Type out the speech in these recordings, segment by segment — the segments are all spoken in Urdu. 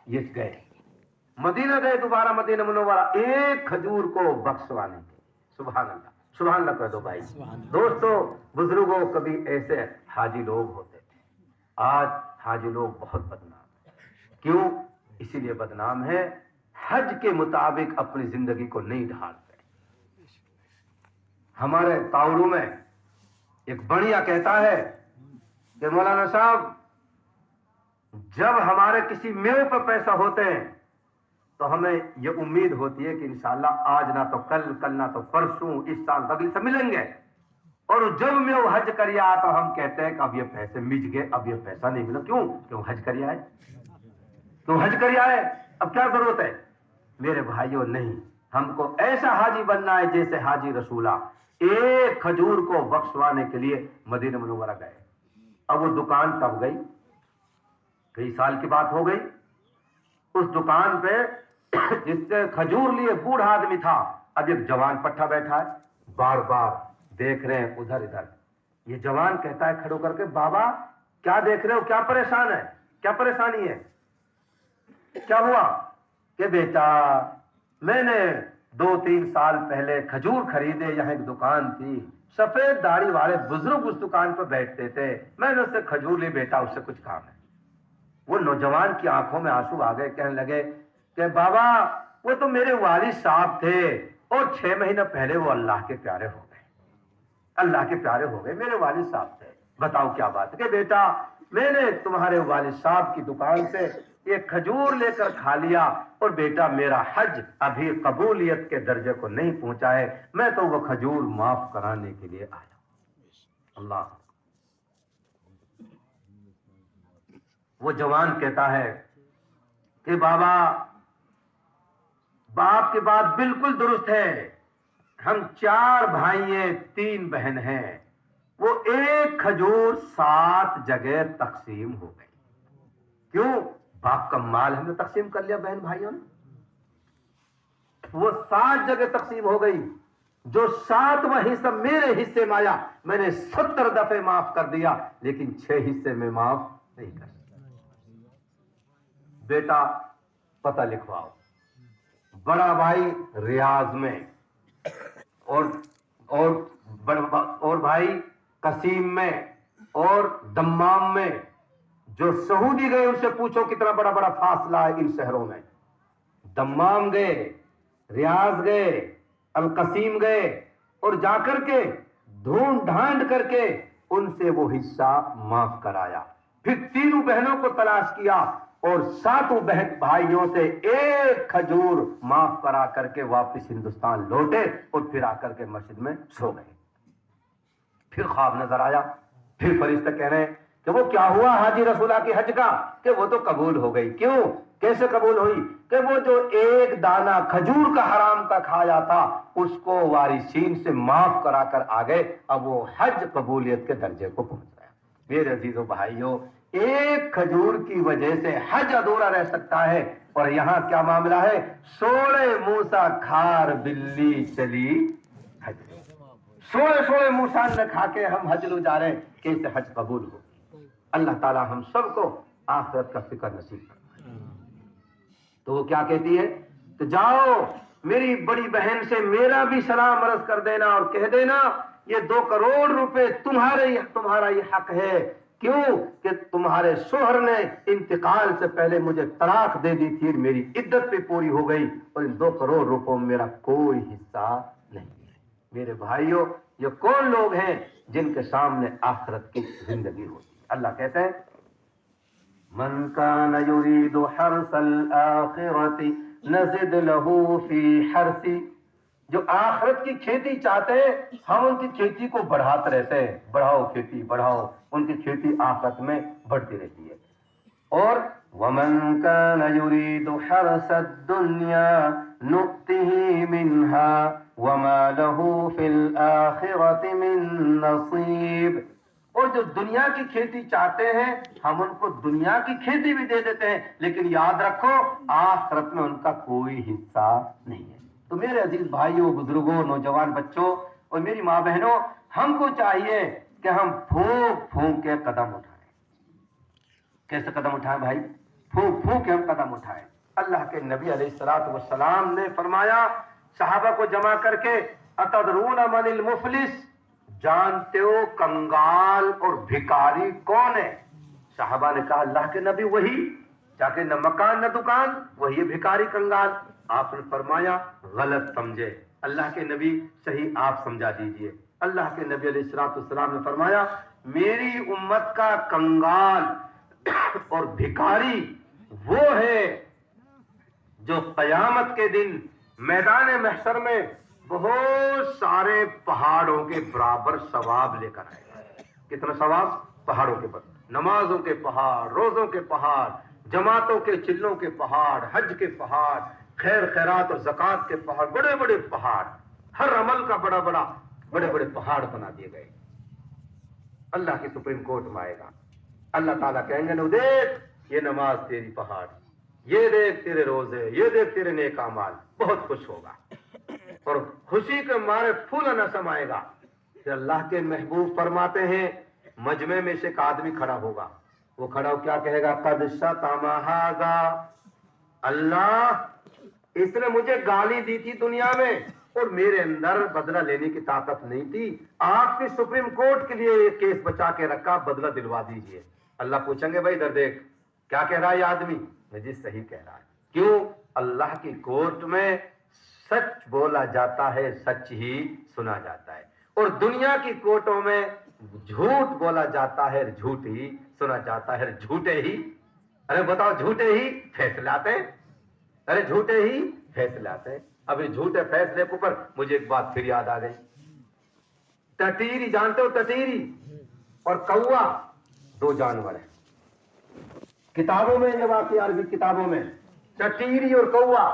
یہ گئے مدینہ گئے دوبارہ مدینہ منورہ ایک کھجور کو بخشوانے کے. سبحان اللہ سبحان اللہ کہہ دو بھائی. دوستو بزرگوں کبھی ایسے حاجی لوگ ہوتے تھے. آج حاجی لوگ بہت بدنام ہیں. کیوں؟ اسی لیے بدنام ہے حج کے مطابق اپنی زندگی کو نہیں ڈھالتے. ہمارے تاؤڑو میں ایک بڑھیا کہتا ہے کہ مولانا صاحب جب ہمارے کسی میوے پر پیسہ ہوتے ہیں تو ہمیں یہ امید ہوتی ہے کہ انشاءاللہ آج نہ تو کل نہ تو پرسوں اس سال اگلے سے ملیں گے. اور جب میں وہ حج کریا تو ہم کہتے ہیں کہ اب یہ پیسے مج گئے اب یہ پیسہ نہیں ملا. کیوں حج کریا ہے کیوں حج کریا ہے اب کیا ضرورت ہے. میرے بھائیوں نہیں, ہم کو ایسا حاجی بننا ہے جیسے حاجی رسولہ ایک کھجور کو بخشوانے کے لیے مدینہ منورہ گئے. اب وہ دکان کب گئی؟ کئی سال کی بات ہو گئی. اس دکان پہ جس سے کھجور لیے بوڑھا آدمی تھا, اب ایک جوان پٹھا بیٹھا ہے, بار بار دیکھ رہے ہیں ادھر ادھر. یہ جوان کہتا ہے کھڑو کر کے, بابا کیا دیکھ رہے ہو, کیا پریشان ہے, کیا پریشانی ہے, کیا ہوا؟ کہ بیٹا میں نے 2-3 سال پہلے کھجور خریدے, یہاں ایک دکان تھی, سفید داڑھی والے بزرگ اس دکان پر بیٹھتے تھے, میں نے اس سے کھجور لی بیٹا, اس سے کچھ کام ہے. وہ نوجوان کی آنکھوں میں آنسو آ گئے, کہنے لگے کہ بابا وہ تو میرے والد صاحب تھے اور 6 مہینے پہلے وہ اللہ کے پیارے ہو گئے, اللہ کے پیارے ہو گئے, میرے والد صاحب تھے. بتاؤ کیا بات ہے؟ کہ بیٹا میں نے تمہارے والد صاحب کی دکان سے یہ کھجور لے کر کھا لیا, اور بیٹا میرا حج ابھی قبولیت کے درجے کو نہیں پہنچا ہے, میں تو وہ کھجور معاف کرانے کے لیے آیا. اللہ. وہ جوان کہتا ہے کہ بابا باپ کی بات بالکل درست ہے, ہم 4 بھائی ہیں 3 بہن ہیں, وہ ایک کھجور 7 جگہ تقسیم ہو گئی. کیوں؟ باپ کا مال ہم نے تقسیم کر لیا بہن بھائیوں نے, وہ 7 جگہ تقسیم ہو گئی. جو 7واں حصہ میرے حصے میں آیا میں نے 70 دفعے معاف کر دیا, لیکن 6 حصے میں معاف نہیں کر سکتا. بیٹا پتہ لکھواؤ, بڑا بھائی ریاض میں اور بھائی قسیم میں اور دمام میں. جو سعودی گئے ان سے پوچھو کتنا بڑا بڑا فاصلہ ہے ان شہروں میں. دمام گئے, ریاض گئے, القسیم گئے, اور جا کر کے ڈھونڈ ڈھانڈ کر کے ان سے وہ حصہ معاف کرایا. پھر 3 بہنوں کو تلاش کیا اور 7 بہن بھائیوں سے ایک کھجور معاف کرا کر کے واپس ہندوستان لوٹے, اور پھر آ کر کے مسجد میں سو گئے. پھر خواب نظر آیا, پھر فرشتے کہہ رہے ہیں کہ وہ کیا ہوا حاجی رسولہ کی حج کا, کہ وہ تو قبول ہو گئی. کیوں؟ کیسے قبول ہوئی؟ کہ وہ جو ایک دانہ کھجور کا حرام کا کھایا تھا اس کو وارثین سے معاف کرا کر آ گئے, اب وہ حج قبولیت کے درجے کو پہنچ گیا. میرے عزیزوں بھائیوں, ایک کھجور کی وجہ سے حج ادھورا رہ سکتا ہے, اور یہاں کیا معاملہ ہے؟ 16 موسیٰ کھار بلی چلی حج. 16 موسیٰ نے کھا کے ہم حج لو جا رہے ہیں, کیسے حج قبول ہو؟ اللہ تعالی ہم سب کو آخرت کا فکر نصیب کرنا. تو وہ کیا کہتی ہے کہ جاؤ میری بڑی بہن سے میرا بھی سلام عرض کر دینا اور کہہ دینا یہ 2 کروڑ روپے تمہارا یہ حق ہے. کیوں؟ کہ تمہارے شوہر نے انتقال سے پہلے مجھے طلاق دے دی تھی, میری عدت بھی پوری ہو گئی, اور ان 2 کروڑ روپوں میں میرا کوئی حصہ نہیں ہے. میرے بھائیوں, یہ کون لوگ ہیں جن کے سامنے آخرت کی زندگی ہوتی ہے؟ اللہ کہتے ہیں من کان یرید حرث الآخرۃ نزد له فی حرث. جو آخرت کی کھیتی چاہتے ہیں ہم ان کی کھیتی کو بڑھاتے رہتے ہیں, بڑھاؤ کھیتی بڑھاؤ, ان کی کھیتی آخرت میں بڑھتی رہتی ہے. اور ومن کان یرید حرث الدنیا نؤتہ منہا وما له فی الآخرۃ من نصیب. اور جو دنیا کی کھیتی چاہتے ہیں ہم ان کو دنیا کی کھیتی بھی دے دیتے ہیں, لیکن یاد رکھو آخرت میں ان کا کوئی حصہ نہیں ہے. تو میرے عزیز بھائیوں, بزرگوں, نوجوان بچوں اور میری ماں بہنوں, ہم کو چاہیے کہ ہم پھونک پھونک کے قدم اٹھائیں. کیسے قدم اٹھائیں بھائی؟ پھونک پھونک کے ہم قدم اٹھائیں. اللہ کے نبی علیہ الصلوۃ والسلام نے فرمایا صحابہ کو جمع کر کے اتدرون من المفلس, جانتے ہو کنگال اور بھکاری کون ہے؟ صحابہ نے کہا اللہ کے نبی وہی جا کے نہ مکان نہ دکان, وہی بھکاری کنگال. آپ نے فرمایا غلط سمجھے, اللہ کے نبی صحیح آپ سمجھا دیجئے. اللہ کے نبی علیہ الصلوۃ والسلام نے فرمایا میری امت کا کنگال اور بھکاری وہ ہے جو قیامت کے دن میدان محشر میں بہت سارے پہاڑوں کے برابر ثواب لے کر آئے گا. کتنا ثواب؟ پہاڑوں کے برابر. نمازوں کے پہاڑ, روزوں کے پہاڑ, جماعتوں کے چلوں کے پہاڑ, حج کے پہاڑ, خیر خیرات اور زکوٰۃ کے پہاڑ, بڑے بڑے پہاڑ, ہر عمل کا بڑے بڑے پہاڑ بنا دیے گئے. اللہ کی سپریم کورٹ میں آئے گا. اللہ تعالیٰ کہیں گے نو دیکھ یہ نماز تیری پہاڑ, یہ دیکھ تیرے روزے, یہ دیکھ تیرے نیک اعمال. بہت خوش ہوگا اور خوشی کے مارے پھولا نہ سمائے گا. پھر اللہ کے محبوب فرماتے ہیں مجمع میں سے ایک آدمی کھڑا ہوگا, وہ کھڑا ہو کیا کہے گا؟ قد شتم ھذا, اللہ اس نے مجھے گالی دی تھی دنیا میں اور میرے اندر بدلہ لینے کی طاقت نہیں تھی, آپ کی سپریم کورٹ کے لیے یہ کیس بچا کے رکھا, بدلہ دلوا دیجئے. اللہ پوچھیں گے بھائی ادھر دیکھ کیا کہہ رہا ہے یہ آدمی؟ میں جی صحیح کہہ رہا ہے. کیوں؟ اللہ کی کورٹ میں سچ بولا جاتا ہے, سچ ہی سنا جاتا ہے, اور دنیا کی کورٹوں میں جھوٹ بولا جاتا ہے, جھوٹ ہی سنا جاتا ہے. جھوٹے ہی, ارے بتاؤ, جھوٹے ہی فیصلے آتے ہیں, ارے جھوٹے ہی فیصلے آتے ہیں. ابھی جھوٹے فیصلے کے اوپر مجھے ایک بات پھر یاد آ گئی. ٹٹیری جانتے ہو؟ ٹٹیری اور کوا دو جانور ہیں. کتابوں میں یہ واقعہ, عربی کتابوں میں ٹٹیری اور کوا,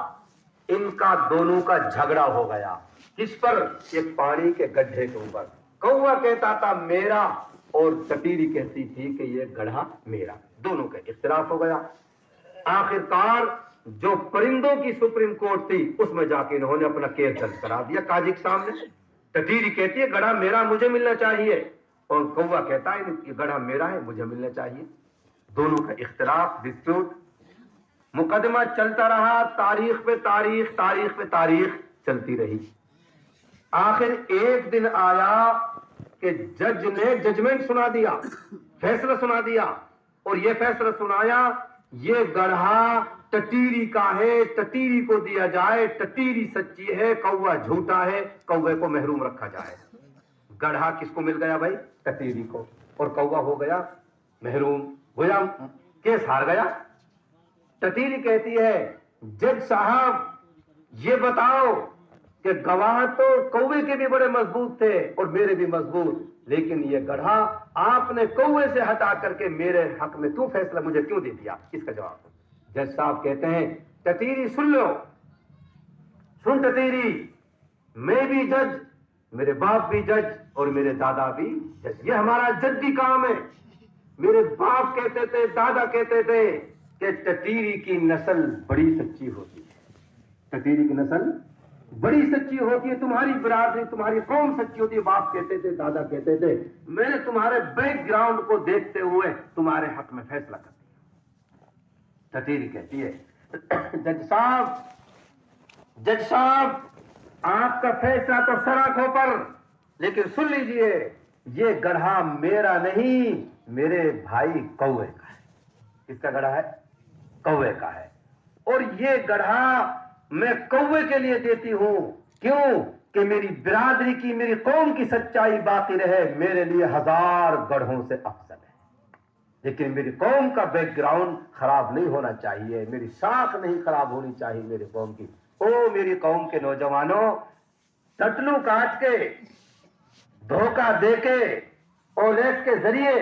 ان کا دونوں کا جھگڑا ہو گیا. کس پر؟ ایک پانی کے گڈھے کے اوپر. کوا کہتا تھا میرا اور ٹٹیری کہتی تھی کہ یہ گڑھا میرا. دونوں کا اختلاف ہو گیا. آخرکار جو پرندوں کی سپریم کورٹ تھی اس میں جا کے انہوں نے اپنا کیس درج کرا دیا قاضی کے سامنے. ٹٹیری کہتی ہے گڑھا میرا, مجھے ملنا چاہیے, اور کوا کہتا ہے کہ گڑھا میرا ہے, مجھے ملنا چاہیے. دونوں کا اختلاف, ڈسپیوٹ, مقدمہ چلتا رہا. تاریخ پہ تاریخ, تاریخ پہ تاریخ چلتی رہی. آخر ایک دن آیا کہ جج نے ججمنٹ سنا دیا, فیصلہ سنا دیا, اور یہ فیصلہ سنایا یہ گڑھا ٹٹیری کا ہے, ٹٹیری کو دیا جائے. ٹٹیری سچی ہے, کوا جھوٹا ہے, کوے کو محروم رکھا جائے. گڑھا کس کو مل گیا بھائی؟ ٹٹیری کو, اور کوا ہو گیا محروم. گویا کیس ہار گیا. ٹٹیری کہتی ہے جج صاحب یہ بتاؤ کہ گواہ تو کوے کے بھی بڑے مضبوط تھے اور میرے بھی مضبوط, لیکن یہ گڑھا آپ نے کوے سے ہٹا کر کے میرے حق میں کیوں فیصلہ مجھے کیوں دے دیا؟ اس کا جواب دو. جج صاحب کہتے ہیں ٹٹیری سن لو, سن ٹٹیری, میں بھی جج, میرے باپ بھی جج, اور میرے دادا بھی جج. یہ ہمارا جدی کام ہے. میرے باپ کہتے تھے, دادا کہتے تھے کہ ٹٹیری کی نسل بڑی سچی ہوتی ہے, ٹٹیری کی نسل بڑی سچی ہوتی ہے, تمہاری برادری, تمہاری قوم سچی ہوتی ہے. باپ کہتے تھے, دادا کہتے تھے. میں نے تمہارے بیک گراؤنڈ کو دیکھتے ہوئے تمہارے حق میں فیصلہ کر دیا. ٹٹیری کہتی ہے جج صاحب آپ کا فیصلہ تو سراخوں پر, لیکن سن لیجئے یہ گڑھا میرا نہیں, میرے بھائی کوے کا ہے. کس کا گڑھا ہے؟ کوے کا ہے. اور یہ گڑھا میں کوے کے لیے دیتی ہوں. کیوں؟ کہ میری برادری کی, میری قوم کی سچائی باقی رہے. میرے لیے 1000 گڑھوں سے افضل ہے, لیکن میری قوم کا بیک گراؤنڈ خراب نہیں ہونا چاہیے, میری شاخ نہیں خراب ہونی چاہیے میری قوم کی. او میری قوم کے نوجوانوں, ٹٹلو کاٹ کے, دھوکہ دے کے, اولیس کے ذریعے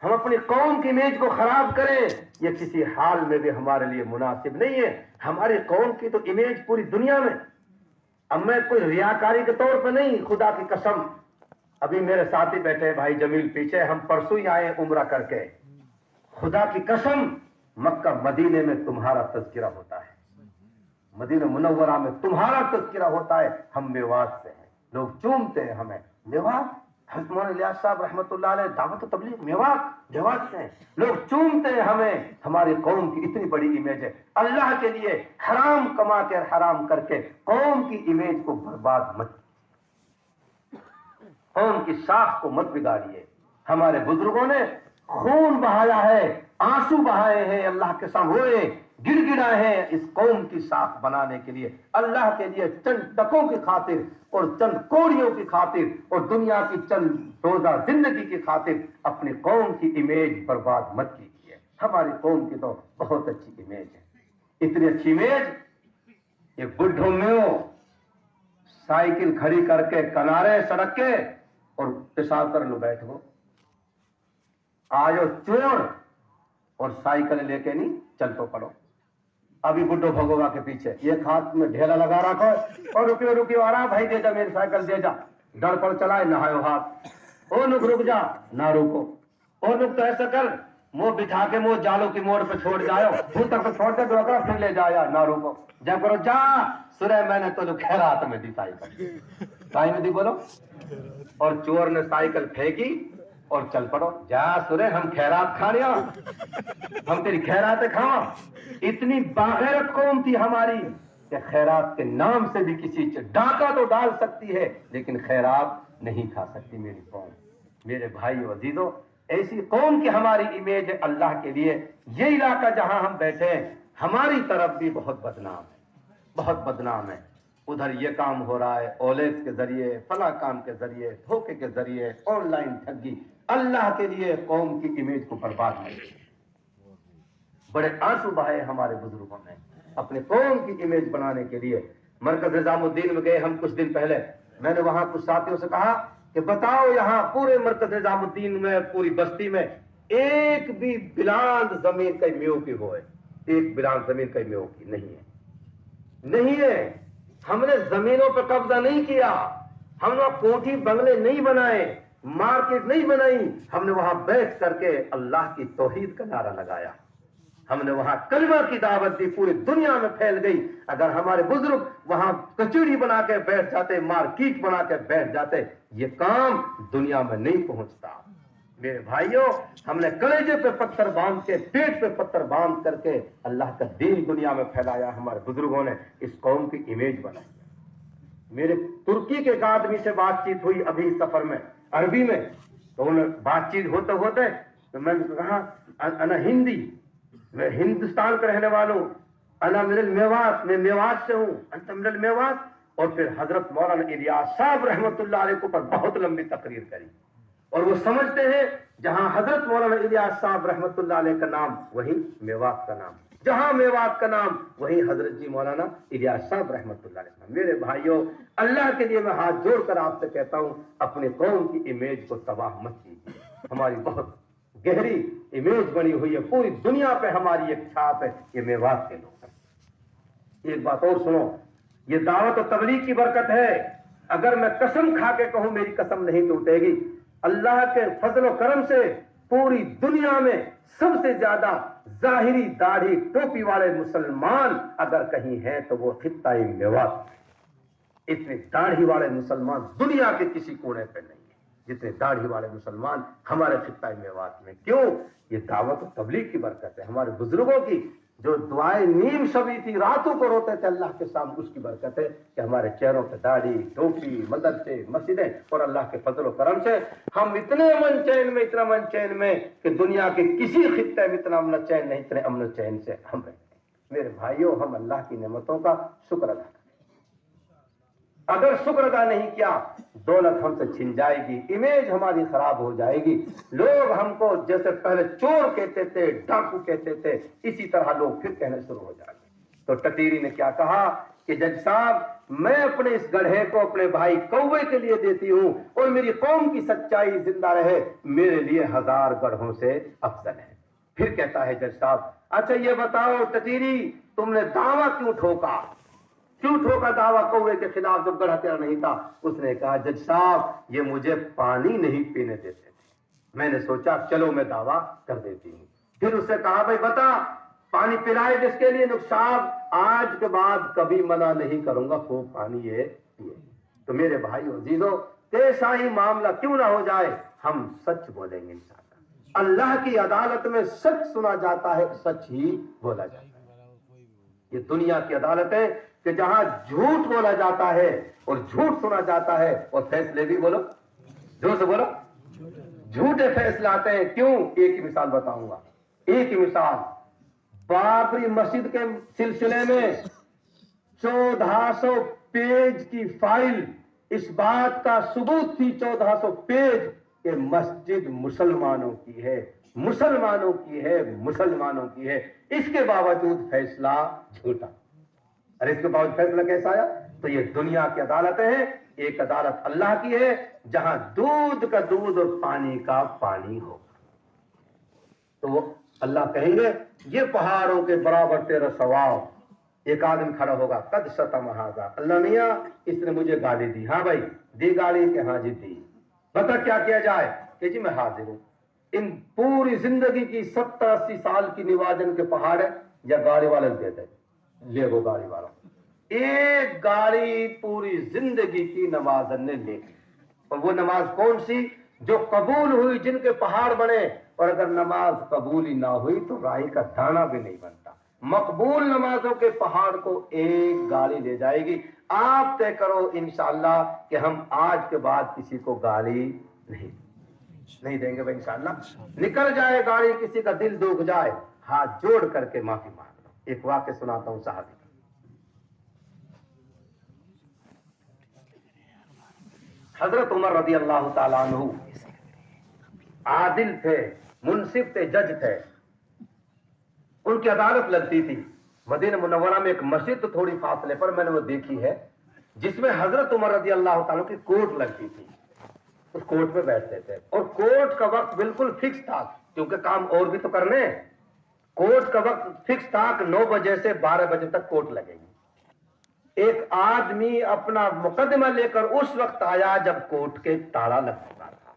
ہم اپنی قوم کی امیج کو خراب کریں, یہ کسی حال میں بھی ہمارے لیے مناسب نہیں ہے. ہماری قوم کی تو امیج پوری دنیا میں, اب میں کوئی ریاکاری کے طور پہ نہیں, خدا کی قسم. ابھی میرے ساتھی بیٹھے بھائی جمیل پیچھے, ہم پرسوں ہی آئے عمرہ کر کے. خدا کی قسم مکہ مدینے میں تمہارا تذکرہ ہوتا ہے, مدینہ منورہ میں تمہارا تذکرہ ہوتا ہے. ہم میوات سے ہیں, لوگ چومتے ہیں ہمیں. میوات حضرت مولانا الیاس صاحب رحمۃ اللہ علیہ دعوت و تبلیغ میوات سے ہیں، لوگ چومتے ہیں ہمیں، ہماری قوم کی اتنی بڑی امیج ہے۔ اللہ کے لیے حرام کما کے اور حرام کر کے قوم کی امیج کو برباد مت، قوم کی ساکھ کو مت بگاڑیے۔ ہمارے بزرگوں نے خون بہایا ہے، آنسو بہائے ہیں، اللہ کے سامنے گڑ گڑائے ہیں اس قوم کی ساکھ بنانے کے لیے، اللہ کے لیے چند ٹکوں کی خاطر اور چند کوڑیوں کی خاطر اور دنیا کی چند روزہ زندگی کی خاطر اپنی قوم کی امیج برباد مت کیجیے۔ ہماری قوم کی تو بہت اچھی امیج ہے، اتنی اچھی امیج یہ بڈھوں میں ہو سائیکل کھڑی کر کے کنارے سڑک کے اور پیشاب کر لو بیٹھو، آجو چور اور سائیکل لے کے نہیں چل تو پڑو۔ ابھی بڈھو بھگوگا کے پیچھے ایک ہاتھ میں ڈھیلا لگا رکھو اور رکیو آ رہا بھائی، دے جا میری سائیکل دے جا، ڈر پڑ چلائے نہایو ہاتھ، او نک رک جا نہ رکو، او نک تو ایسا کر منہ بٹھا کے منہ جالوں کی موڑ پہ چھوڑ جاؤ، منہ تک چھوڑ کے دوکرا پھر لے جایا نہ رکو، جا کرو جا سورہ میں نے تو خیرات میں دی سائیکل ٹائم دی بولو، اور چور نے سائیکل پھینکی اور چل پڑو، جا سورے ہم خیرات کھانیا، ہم تیری خیراتیں کھاواں۔ اتنی باغیرت قوم تھی ہماری کہ خیرات کے نام سے بھی کسی ڈاکہ تو ڈال سکتی ہے لیکن خیرات نہیں کھا سکتی میری قوم۔ میرے بھائی عزیزو، ایسی قوم کی ہماری امیج ہے اللہ کے لیے۔ یہ علاقہ جہاں ہم بیٹھے ہیں ہماری طرف بھی بہت بدنام ہے، بہت بدنام ہے، ادھر یہ کام ہو رہا ہے اولیکس کے ذریعے، فلاں کام کے ذریعے، دھوکے کے ذریعے، آن لائن ٹھگی۔ اللہ کے لیے قوم کی امیج کو برباد نہیں، بڑے آنسو بہائے ہمارے بزرگوں نے اپنے قوم کی امیج بنانے کے لیے۔ مرکز نظام الدین میں گئے ہم کچھ دن پہلے، میں نے وہاں کچھ ساتھیوں سے کہا کہ بتاؤ یہاں پورے مرکز نظام الدین میں پوری بستی میں ایک بھی بلاد زمین کا میو کی ہو ہے، ایک بلاد زمین کا میو کی نہیں ہے، نہیں ہے۔ ہم نے زمینوں پہ قبضہ نہیں کیا، ہم نے کوٹھی بنگلے نہیں بنائے، مارکیٹ نہیں بنائی، ہم نے وہاں بیٹھ کر کے اللہ کی توحید کا نعرہ لگایا، ہم نے وہاں کلمہ کی دعوت دی، پوری دنیا میں پھیل گئی۔ اگر ہمارے بزرگ وہاں کچوری بنا کے بیٹھ جاتے، مارکیٹ بنا کے بیٹھ جاتے، یہ کام دنیا میں نہیں پہنچتا۔ میرے بھائیوں، ہم نے کلیجے پہ پتھر باندھ کے، پیٹ پہ پتھر باندھ کر کے اللہ کا دین دنیا میں پھیلایا، ہمارے بزرگوں نے اس قوم کی امیج بنائی۔ میرے ترکی کے ایک آدمی سے بات چیت ہوئی ابھی سفر میں عربی میں، تو انہیں بات چیت ہوتے ہوتے تو میں نے کہا انا ہندی، میں ہندوستان کا رہنے والوں، انا من المیوات، میں میوات سے ہوں، انت من المیوات۔ اور پھر حضرت مولانا الیاس صاحب رحمۃ اللہ علیہ کو پر بہت لمبی تقریر کری، اور وہ سمجھتے ہیں جہاں حضرت مولانا الیاس صاحب رحمۃ اللہ علیہ کا نام وہی میوات کا نام، جہاں میوات کا نام وہی حضرت جی مولانا الیاس صاحب رحمۃ اللہ علیہ کا نام۔ میرے بھائیوں، اللہ کے لیے میں ہاتھ جوڑ کر آپ سے کہتا ہوں اپنے قوم کی امیج کو تباہ مت کیجیے۔ ہماری بہت گہری امیج بنی ہوئی ہے، پوری دنیا پہ ہماری ایک چھاپ ہے، یہ میوات کے لوگ ہیں۔ ایک بات اور سنو، یہ دعوت و تبلیغ کی برکت ہے، اگر میں قسم کھا کے کہوں میری قسم نہیں ٹوٹے گی، اللہ کے فضل و کرم سے پوری دنیا میں سب سے زیادہ ظاہری داڑھی ٹوپی والے مسلمان اگر کہیں ہیں تو وہ خطہ میوات۔ اتنے داڑھی والے مسلمان دنیا کے کسی کونے پہ نہیں ہیں جتنے داڑھی والے مسلمان ہمارے خطہ میوات میں۔ کیوں؟ یہ دعوت و تبلیغ کی برکت ہے، ہمارے بزرگوں کی جو دعائیں نیم شبی تھی، راتوں کو روتے تھے اللہ کے سامنے، اس کی برکت ہے کہ ہمارے چہروں پہ داڑھی، ٹوپی، مدرسے، مسجدیں، اور اللہ کے فضل و کرم سے ہم اتنے امن چین میں، اتنا امن چین میں کہ دنیا کے کسی خطے میں اتنا امن چین نہیں، اتنے امن چین سے ہم رہتے ہیں۔ میرے بھائیوں، ہم اللہ کی نعمتوں کا شکر ادا کریں۔ اگر شکر ادا نہیں کیا، دولت ہم سے چھن جائے گی، امیج ہماری خراب ہو جائے گی، لوگ ہم کو جیسے پہلے چور کہتے تھے، ڈاکو کہتے تھے، اسی طرح لوگ پھر کہنے شروع ہو جائیں گے۔ تو ٹٹیری نے کیا کہا کہ جج صاحب، میں اپنے اس گڑھے کو اپنے بھائی کوے کے لیے دیتی ہوں، اور میری قوم کی سچائی زندہ رہے، میرے لیے 1000 گڑھوں سے افضل ہے۔ پھر کہتا ہے جج صاحب، اچھا یہ بتاؤ ٹٹیری، تم نے دعویٰ کیوں ٹھوکا؟ کیوں ٹھوکا دعویٰ کوے کے خلاف جب گڑھا تیرا نہیں تھا؟ اس نے کہا جج صاحب، یہ مجھے پانی نہیں پینے دیتے تھے، میں نے سوچا چلو میں دعویٰ کر دیتی ہوں۔ پھر اس سے کہا بھائی بتا پانی پلائے جس کے لیے؟ صاحب آج کے بعد کبھی منع نہیں کروں گا، خوب پانی یہ پیے۔ تو میرے بھائی عزیزو، کیسا ہی معاملہ کیوں نہ ہو جائے ہم سچ بولیں گے انشاءاللہ. اللہ کی عدالت میں سچ سنا جاتا ہے, سچ ہی بولا جاتا ہے. یہ دنیا کی عدالت ہے کہ جہاں جھوٹ بولا جاتا ہے اور جھوٹ سنا جاتا ہے, اور فیصلے بھی بولو جو سے بولو جھوٹے فیصلے آتے ہیں. کیوں؟ ایک ہی مثال بتاؤں گا, ایک ہی مثال. بابری مسجد کے سلسلے میں 1400 پیج کی فائل اس بات کا ثبوت تھی, 1400 پیج, کہ مسجد مسلمانوں کی ہے, مسلمانوں کی ہے, مسلمانوں کی ہے. اس کے باوجود فیصلہ جھوٹا. اور اس کے باوجود فیصلہ کیسا آیا؟ تو یہ دنیا کی عدالتیں ہیں. ایک عدالت اللہ کی ہے جہاں دودھ کا دودھ اور پانی کا پانی ہو. تو وہ اللہ کہیں گے یہ پہاڑوں کے برابر تیرا ثواب. ایک آدمی کھڑا ہوگا, قد شتم ھذا, اللہ میاں اس نے مجھے گالی دی. ہاں بھائی دی گالی کہ ہاں جی دی, بتا کیا کیا جائے؟ کہ جی میں حاضر ہوں. ان پوری زندگی کی 70-80 سال کی نوازن کے پہاڑ ہے, یا گاڑی والے دے دے, لے وہ گاڑی والا. ایک گاڑی پوری زندگی کی نوازن نے لے لی. اور وہ نماز کون سی؟ جو قبول ہوئی, جن کے پہاڑ بنے. اور اگر نماز قبول ہی نہ ہوئی تو رائی کا دانہ بھی نہیں بنتا. مقبول نمازوں کے پہاڑ کو ایک گاڑی لے جائے گی. آپ طے کرو انشاءاللہ کہ ہم آج کے بعد کسی کو گاڑی نہیں دیں گے بھائی انشاءاللہ. نکل جائے گاڑی, کسی کا دل دکھ جائے, ہاتھ جوڑ کر کے معافی مانگ لو. ایک واقعہ سناتا ہوں صحابی. حضرت عمر رضی اللہ تعالیٰ عنہ عادل تھے, منصف تھے, جج تھے. ان کی عدالت لگتی تھی مدینہ منورہ میں. ایک مسجد تو تھوڑی فاصلے پر میں نے وہ دیکھی ہے, جس میں حضرت عمر رضی اللہ تعالیٰ کی کورٹ لگتی تھی. اس کورٹ میں بیٹھتے تھے, اور کورٹ کا وقت بالکل فکس تھا, کیونکہ کام اور بھی تو کرنے. کورٹ کا وقت فکس تھا کہ 9 بجے سے 12 بجے تک کورٹ لگے گی. ایک آدمی اپنا مقدمہ لے کر اس وقت آیا جب کورٹ کے تالا لگ چکا تھا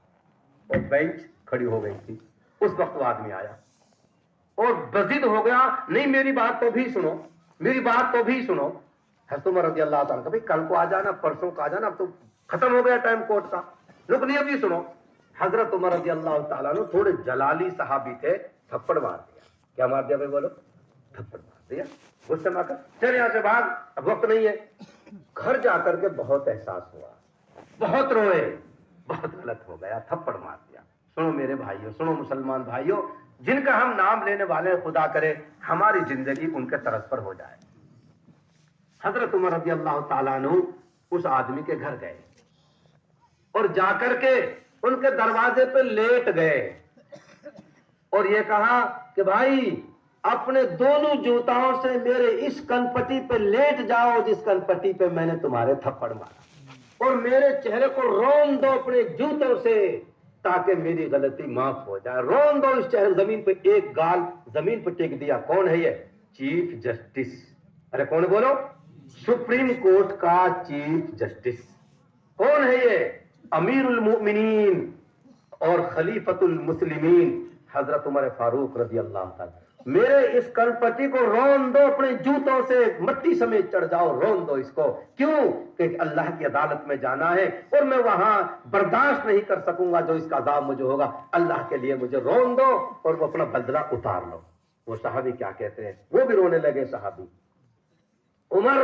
اور بینچ کھڑی ہو گئی تھی. اس وقت وہ آدمی آیا اور بضد ہو گیا, نہیں میری بات تو بھی سنو, میری بات تو بھی سنو. حضرت عمر رضی اللہ تعالیٰ کہ کل کو آ جانا, پرسوں کو آ جانا, اب تو ختم ہو گیا ٹائم کورٹ کا, رکنی ابھی سنو. حضرت عمر رضی اللہ تعالیٰ نے تھوڑے جلالی صحابی تھے, تھپڑ مار دیا. کیا مار دیا بھائی بولو؟ تھپڑ مار دیا. غصے میں آ کر چل یہاں سے بھاگ, اب وقت نہیں ہے. گھر جا کر کے بہت احساس ہوا, بہت روئے, بہت غلط ہو گیا, تھپڑ مار دیا. سنو میرے بھائیوں, سنو مسلمان بھائیوں, جن کا ہم نام لینے والے, خدا کرے ہماری زندگی ان کے طرز پر ہو جائے. حضرت عمر رضی اللہ تعالیٰ عنہ اس آدمی کے گھر گئے اور جا کر کے ان کے دروازے پہ لیٹ گئے اور یہ کہا کہ بھائی اپنے دونوں جوتاؤں سے میرے اس کنپٹی پہ لیٹ جاؤ جس کنپٹی پہ میں نے تمہارے تھپڑ مارا, اور میرے چہرے کو رون دو اپنے جوتوں سے تاکہ میری غلطی معاف ہو جائے. رون دو اس چہرے زمین پہ, ایک گال زمین پہ ٹیک دیا. کون ہے یہ؟ Chief justice. ارے کون بولو؟ سپریم کورٹ کا چیف جسٹس. کون ہے یہ؟ امیر المؤمنین اور خلیفۃ المسلمین حضرت عمر فاروق رضی اللہ تعالی. میرے اس کنپٹی کو رون دو, اپنے جوتوں سے مٹی سمیت چڑھ جاؤ, رون دو اس کو. کیوں؟ کہ اللہ کی عدالت میں جانا ہے اور میں وہاں برداشت نہیں کر سکوں گا جو اس کا عذاب مجھے ہوگا. اللہ کے لیے مجھے رون دو اور وہ اپنا بدلہ اتار لو. وہ صحابی کیا کہتے ہیں, وہ بھی رونے لگے صحابی. عمر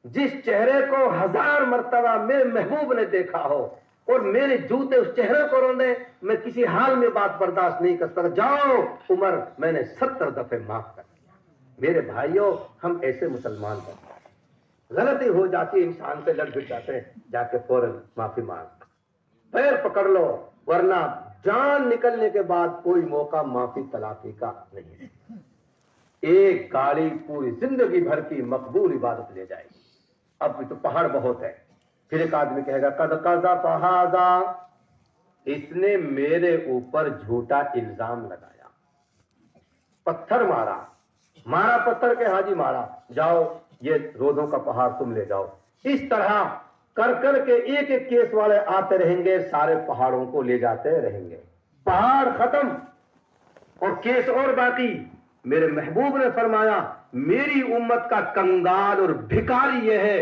جس چہرے کو 1000 مرتبہ میرے محبوب نے دیکھا ہو اور میرے جوتے اس چہرے کو رونے, میں کسی حال میں بات برداشت نہیں کر سکتا. جاؤ عمر, میں نے 70 دفعے معاف کر دیا. میرے بھائیوں, ہم ایسے مسلمان بنتے ہیں. غلطی ہو جاتی ہے, انسان سے لڑ بھڑ جاتے ہیں, جا کے فوراً معافی مانگ, پیر پکڑ لو, ورنہ جان نکلنے کے بعد کوئی موقع معافی تلافی کا نہیں. ایک گاڑی پوری زندگی بھر کی مقبول عبادت لے جائے گی. اب بھی تو پہاڑ بہت ہے. پھر ایک آدمی کہے گا قد قذف ھذا, اس نے میرے اوپر جھوٹا الزام لگایا, پتھر مارا پتھر کے, ہاں جی مارا, جاؤ یہ روزوں کا پہاڑ تم لے جاؤ. اس طرح کر کر کے ایک ایک کیس والے آتے رہیں گے, سارے پہاڑوں کو لے جاتے رہیں گے. پہاڑ ختم اور کیس اور باقی. میرے محبوب نے فرمایا میری امت کا کنگال اور بھکاری یہ ہے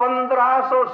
1500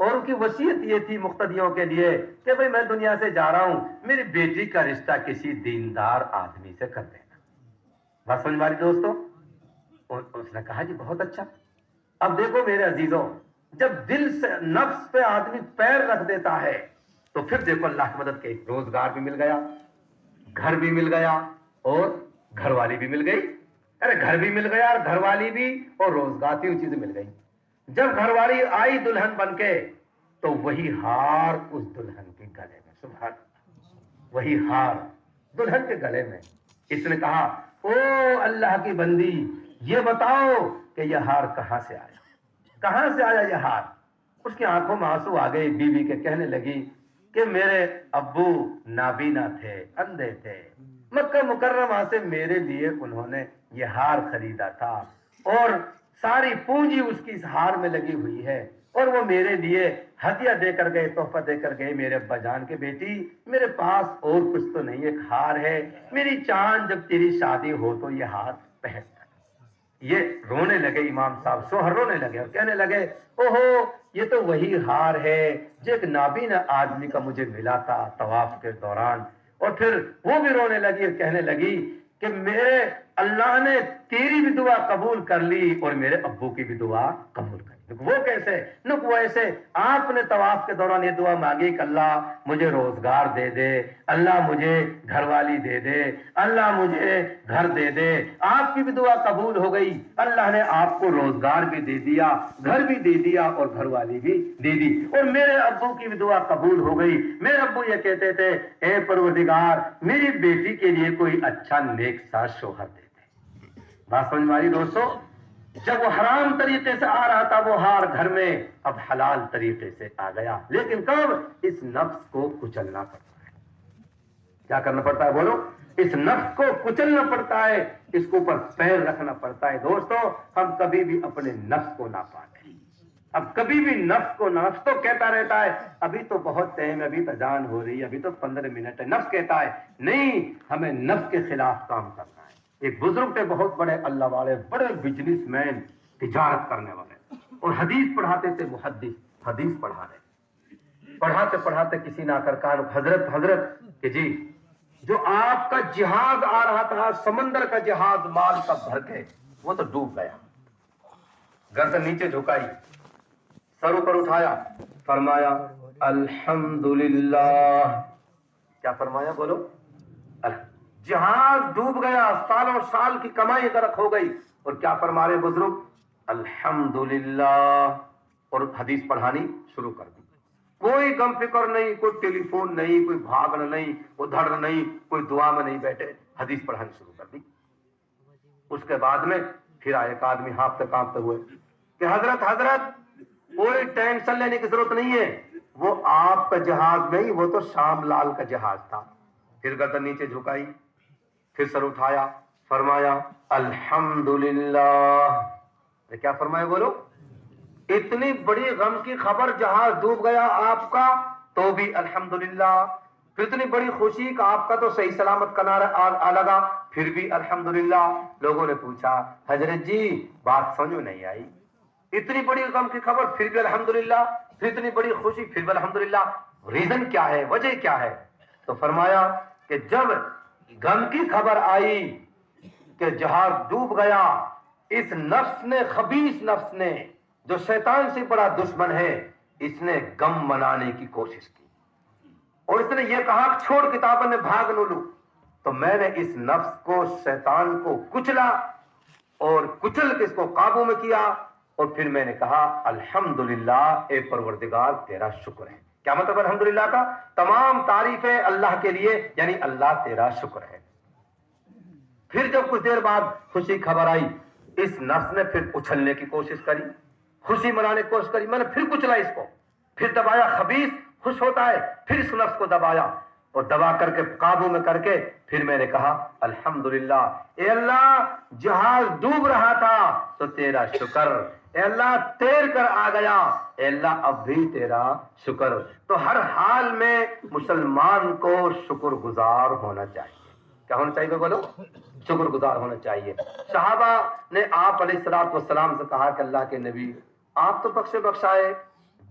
اور ان کی وصیت یہ تھی مقتدیوں کے لیے کہ بھئی میں دنیا سے جا رہا ہوں، میری بیٹی کا رشتہ کسی دیندار آدمی سے کر دینا۔ بات سمجھ ماری دوستو؟ اور اس نے کہا جی بہت اچھا۔ اب دیکھو میرے عزیزوں، جب دل سے نفس پہ آدمی پیر رکھ دیتا ہے تو پھر دیکھو اللہ کی مدد کے روزگار بھی مل گیا، گھر بھی مل گیا اور گھر والی بھی مل گئی۔ ارے گھر بھی مل گیا اور گھر والی بھی اور روزگار، تین چیزیں مل گئی۔ جب گھر والی آئی دلہن بن کے تو وہی ہار اس دلہن کے گلے میں، سبحان اللہ، وہی ہار دلہن کے گلے میں۔ اس نے کہا او اللہ کی بندی، یہ بتاؤ کہ یہ ہار کہاں سے آیا، کہاں سے آیا یہ ہار؟ اس کی آنکھوں میں آنسو آ گئے، بیوی کے کہنے لگی کہ میرے ابو نابینا تھے، اندھے تھے، مکہ مکرمہ سے میرے لیے انہوں نے یہ ہار خریدا تھا اور ساری پونجی اس کی اس ہار میں لگی ہوئی ہے، اور وہ میرے لیے ہدیہ دے کر گئے، تحفہ دے کر گئے میرے ابا جان کے بیٹی، میرے پاس اور کچھ تو نہیں، ایک ہار ہے، میری چاند جب تیری شادی ہو تو یہ ہار پہن کر۔ یہ رونے لگے امام صاحب، شوہر رونے لگے اور کہنے لگے اوہو یہ تو وہی ہار ہے جو ایک نابینا آدمی کا مجھے ملا تھا طواف کے دوران۔ اور پھر وہ بھی رونے لگی اور کہنے لگی کہ میرے اللہ نے تیری بھی دعا قبول کر لی اور میرے ابو کی بھی دعا قبول کر لی۔ وہ کیسے؟ وہ ایسے، آپ نے طواف کے دوران یہ دعا مانگی کہ اللہ مجھے روزگار دے دے، اللہ مجھے گھر والی دے دے، اللہ مجھے گھر دے دے، آپ کی بھی دعا قبول ہو گئی، اللہ نے آپ کو روزگار بھی دے دیا، گھر بھی دے دیا اور گھر والی بھی دے دی، اور میرے ابو کی بھی دعا قبول ہو گئی۔ میرے ابو یہ کہتے تھے اے پروردگار میری بیٹی کے لیے کوئی اچھا نیک سا شوہر دے دے۔ بات سمجھ میں آئی دوستو؟ جب وہ حرام طریقے سے آ رہا تھا وہ ہار گھر میں، اب حلال طریقے سے آ گیا، لیکن کب؟ اس نفس کو کچلنا پڑتا ہے۔ کیا کرنا پڑتا ہے بولو؟ اس نفس کو کچلنا پڑتا ہے، اس کو اوپر پیر رکھنا پڑتا ہے۔ دوستو ہم کبھی بھی اپنے نفس کو نہ پالیں، اب کبھی بھی نفس کو، نفس تو کہتا رہتا ہے ابھی تو بہت ٹائم ہے، ابھی تو جان ہو رہی ہے، ابھی تو 15 منٹ ہے، نفس کہتا ہے نہیں، ہمیں نفس کے خلاف کام کرنا ہے۔ ایک بزرگ تھے بہت بڑے اللہ والے، بڑے بزنس مین، تجارت کرنے والے، اور حدیث پڑھاتے تھے، محدث، حدیث پڑھا رہے، پڑھاتے پڑھاتے کسی نے آ کر کہا حضرت کہ جی جو آپ کا جہاز آ رہا تھا، سمندر کا جہاز مال کا بھر کے، وہ تو ڈوب گیا۔ گردن نیچے جھکائی، سر اوپر اٹھایا، فرمایا الحمدللہ۔ کیا فرمایا بولو؟ جہاز ڈوب گیا، سالوں سال کی کمائی غرق ہو گئی، اور کیا فرما رہے بزرگ؟ الحمدللہ، اور حدیث پڑھانی شروع کر دی۔ کوئی غم فکر نہیں، کوئی ٹیلی فون نہیں، کوئی بھاگنا نہیں، ادھر نہیں، کوئی دعا میں نہیں بیٹھے، حدیث پڑھانی شروع کر دی۔ اس کے بعد میں پھر آئے ایک آدمی ہانپتے کانپتے ہوئے کہ حضرت کوئی ٹینشن لینے کی ضرورت نہیں ہے، وہ آپ کا جہاز نہیں، وہ تو شام لال کا جہاز تھا۔ پھر گردن نیچے جھکائی، پھر سر اٹھایا، فرمایا الحمدللہ۔ کیا فرمایا بولو؟ اتنی بڑی غم کی خبر، جہاز ڈوب گیا آپ کا تو بھی الحمدللہ، پھر اتنی بڑی خوشی کہ آپ کا تو صحیح سلامت کنارہ آ لگا، پھر بھی الحمدللہ۔ لوگوں نے پوچھا حضرت جی بات سمجھ میں نہیں آئی، اتنی بڑی غم کی خبر پھر بھی الحمدللہ، پھر اتنی بڑی خوشی پھر بھی الحمدللہ، ریزن کیا ہے، وجہ کیا ہے؟ تو فرمایا کہ جب غم کی خبر آئی کہ جہاز ڈوب گیا، اس نفس نے، خبیث نفس نے، جو شیطان سے بڑا دشمن ہے، اس نے غم منانے کی کوشش کی، اور اس نے یہ کہا چھوڑ کتابوں میں بھاگ نہ لوں۔ تو میں نے اس نفس کو، شیطان کو کچلا اور کچل کے اس کو قابو میں کیا، اور پھر میں نے کہا الحمدللہ اے پروردگار تیرا شکر ہے۔ کیا مطلب الحمدللہ کا؟ تمام تعریفیں اللہ کے لیے، یعنی اللہ تیرا شکر ہے۔ پھر جب کچھ دیر بعد خوشی خبر آئی، اس نفس نے پھر اچھلنے کی کوشش کری، خوشی منانے کی کوشش کری، میں نے پھر کچلا اس کو، پھر دبایا۔ خبیث خوش ہوتا ہے، پھر اس نفس کو دبایا، اور دبا کر کے قابو میں کر کے پھر میں نے کہا الحمدللہ اے اللہ، جہاز ڈوب رہا تھا تو تیرا شکر، اے اللہ تیر کر آ گیا، اے اللہ اب بھی تیرا شکر۔ تو ہر حال میں مسلمان کو شکر گزار ہونا چاہیے۔ کیا ہونا چاہیے بولو؟ شکر گزار ہونا چاہیے۔ صحابہ نے آپ علیہ السلام سے کہا کہ اللہ کے نبی آپ تو بخشے بخشائے،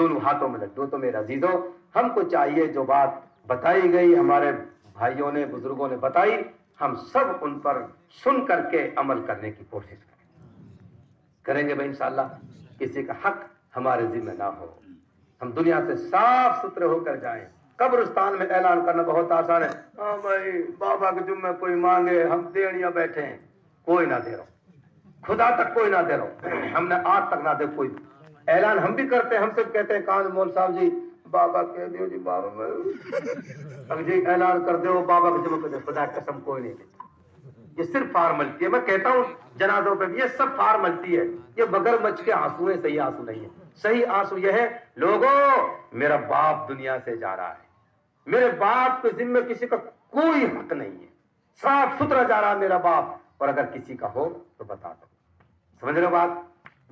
دونوں ہاتھوں میں لڈو. تو میرے عزیزوں ہم کو چاہیے جو بات بتائی گئی ہمارے بھائیوں نے بزرگوں نے بتائی ہم سب ان پر سن کر کے عمل کرنے کی کوشش کریں گے بھائی انشاءاللہ. کسی کا حق ہمارے ذمہ نہ ہو. ہم دنیا سے صاف ستھرے ہو کر جائیں. قبرستان میں اعلان کرنا بہت آسان ہے. ہاں بھائی بابا کے جمعے کوئی مانگے ہم دیڑیاں بیٹھے ہیں. کوئی نہ دے رہو, خدا تک کوئی نہ دے رہو, ہم نے آج تک نہ دے کوئی. اعلان ہم بھی کرتے ہیں, ہم سب کہتے ہیں کان مول صاحب جی بابا کہہ دیو جی بابا میں جی اعلان کر دو بابا کے جمعے کو. خدا قسم کوئی نہیں دیتا. یہ صرف فارملٹی ہے. میں کہتا ہوں جنازوں پہ یہ سب فارملٹی ہے. یہ بغیر مچ کے آنسو ہیں, صحیح آنسو نہیں ہے. صحیح آنسو یہ ہے لوگوں میرا باپ دنیا سے جا رہا ہے, میرے باپ کے ذمہ کسی کا کوئی حق نہیں ہے, صاف ستھرا جا رہا ہے میرا باپ. اور اگر کسی کا ہو تو بتا دو. سمجھ رہے ہو بات؟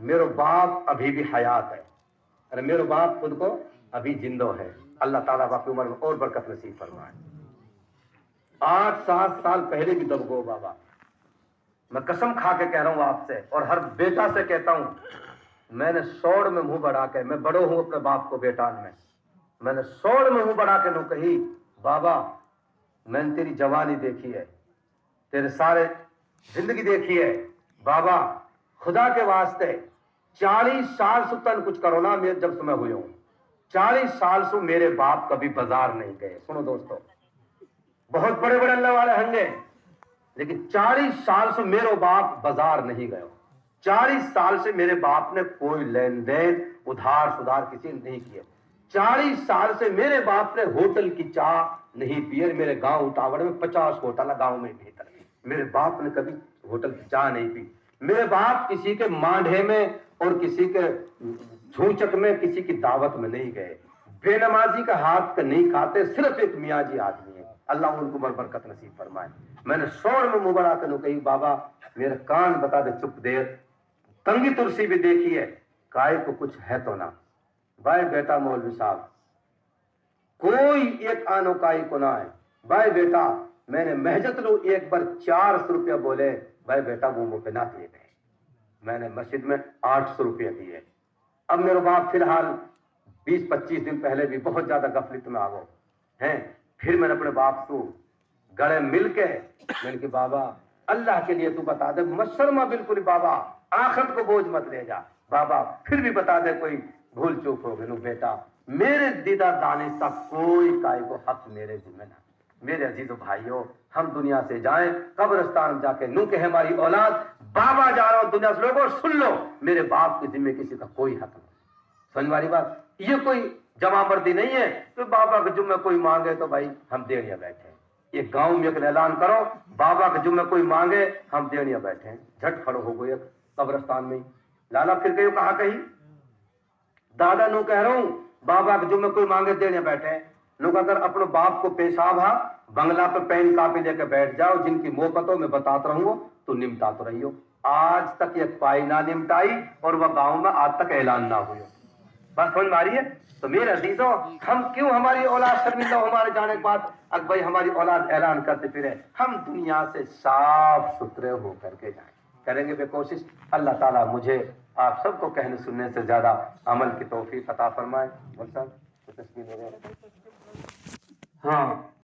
میرا باپ ابھی بھی حیات ہے, ارے میرا باپ خود کو ابھی زندہ ہے. اللہ تعالیٰ باقی عمر میں اور برکت نصیب فرمائے. 8-7 سال پہلے بھی دب گو بابا, میں قسم کھا کے کہہ رہا ہوں آپ سے اور ہر بیٹا سے کہتا ہوں, میں نے سوڑ میں منہ بڑھا کے, میں بڑو ہوں اپنے باپ کو بیٹان میں نے سوڑ میں منہ بڑھا کے نو کہی بابا میں نے تیری جوانی دیکھی ہے, تیرے سارے زندگی دیکھی ہے بابا, خدا کے واسطے 40 سال سے تن کچھ کرو نا. جب سے میں ہوئے ہوں 40 سال سے میرے باپ کبھی بازار نہیں گئے. سنو دوستو, بہت بڑے بڑے اللہ والے ہوں گے لیکن 40 سال سے میرے باپ بازار نہیں گئے. 40 سال سے میرے باپ نے کوئی لین دین ادھار سدھار کسی نے نہیں کیا. 40 سال سے میرے باپ نے ہوٹل کی چائے نہیں پی. میرے گاؤں اٹاوڑ میں 50 ہوٹل ہے گاؤں میں بہتر, میرے باپ نے کبھی ہوٹل کی چائے نہیں پی. میرے باپ کسی کے مانڈھے میں اور کسی کے جھوچک میں کسی کی دعوت میں نہیں گئے. بے نمازی کا ہاتھ کا نہیں کھاتے, صرف ایک میاں جی آدمی ہے, اللہ ان کو برکت نصیب فرمائے. میں نے شور میں منہ بڑھا کر کہی بابا میرے کان بتا دے چپ دیر, تنگی ترسی بھی دیکھی ہے کائے کو کچھ ہے تو نہ. بھائی بیٹا مولوی صاحب کوئی ایک آنو کائی کو نہ ہے. بھائی بیٹا میں نے محجت لو ایک بار 400 روپیہ بولے, بھائی بیٹا وہ مجھ پہ نہ دیے گئے. میں نے مسجد میں 800 روپیہ دیے. اب میرے باپ فی الحال 20-25 دن پہلے بھی بہت زیادہ غفلت میں آ گئے ہیں. پھر میں نے اپنے باپ کو گڑے مل کے میں نے کہ بابا اللہ کے لیے تو بتا دے, مشرمہ بالکل بابا آخرت کو بوجھ مت لے جا. بابا پھر بھی بتا دے کوئی بھول چوک ہو گئی. بیٹا میرے دیدہ دانستہ کوئی کائی کو حق میرے ذمہ نہ. میرے عزیز و بھائیوں ہم دنیا سے جائیں قبرستان میں جا کے نو کہ ہماری اولاد بابا جا رہا ہوں دنیا سے, لوگوں سن لو میرے باپ کے ذمہ کسی کا کوئی حق نہیں. سمجھ والی بات, یہ کوئی جمع مردی نہیں ہے تو بابا کے جمعے کوئی مانگے تو بھائی ہم دیڑیا بیٹھے. یہ گاؤں میں ایک اعلان کرو بابا کے جمعے کوئی مانگے ہم دیڑیا بیٹھے. جھٹ کھڑو ہو گئے قبرستان میں. لالا پھر کہیں کہا کہیں دادا نو کہہ رہا ہوں بابا کے جمعے کوئی مانگے دیڑیا بیٹھے. لوگ اگر اپنے باپ کو پیشاب ہا بنگلہ پہ پین کاپی لے کے بیٹھ جاؤ, جن کی موقعوں میں بتاتا رہوں گا تو نمٹا تو رہی ہو. آج تک یہ پائی نہ نمٹائی اور وہ گاؤں میں آج تک اعلان نہ ہوئی. بس سمجھ ماری ہے. تو میرے عزیزوں ہم کیوں ہماری اولاد شرمندہ ہمارے جانے کے بعد اگر بھائی ہماری اولاد اعلان کرتے پھرے. ہم دنیا سے صاف ستھرے ہو کر کے جائیں. کریں گے بے کوشش. اللہ تعالیٰ مجھے آپ سب کو کہنے سننے سے زیادہ عمل کی توفیق عطا فرمائے. ہاں